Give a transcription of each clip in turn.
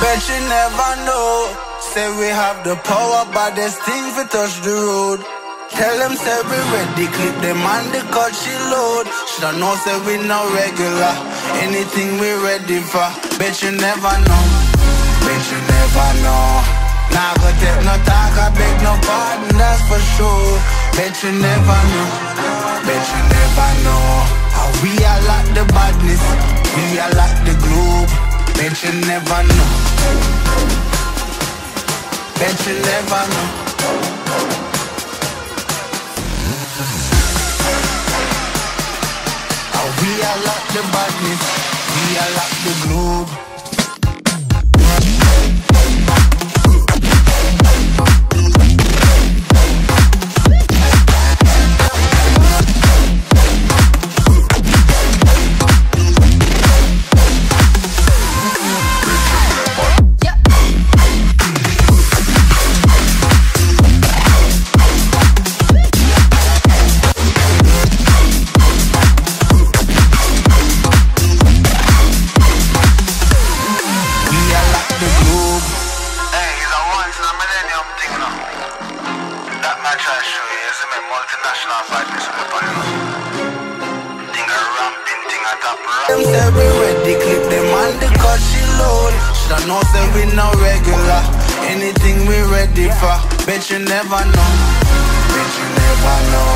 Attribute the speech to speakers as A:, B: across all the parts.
A: Bet you never know. Say we have the power, but there's things we touch the road. Tell them say we ready, clip them on the cut she load. Shoulda know say we no regular, anything we ready for. Bet you never know, bet you never know. Nah go take no talk, I beg no pardon, that's for sure. Bet you never know, bet you never know. How we are like the badness, we are like the globe. Bet you never know, bet you never know. We are like the badness, we are like the globe. Them say we ready, clip them on the cut she load. Shoulda know say we no regular, anything we ready for. Bet you never know, bet you never know.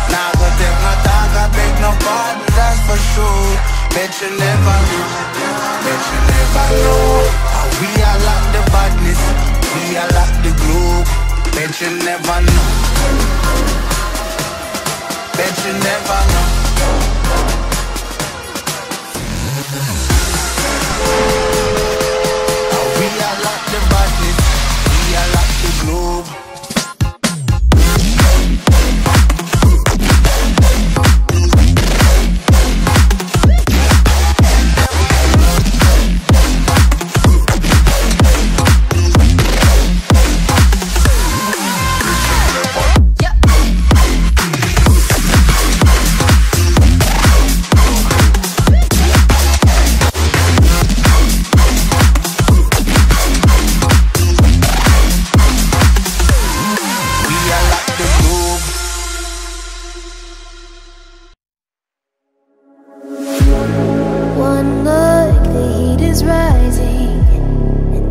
A: Nah go take no talk, I beg no pardon, that's for sure. Bet you never know, bet you never know. How we are like the badness, we are like the globe. Bet you never know, bet you never know. We are like the badness, we are like the globe.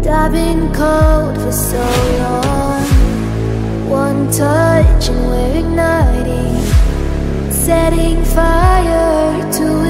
B: I've been cold for so long. One touch and we're igniting, setting fire to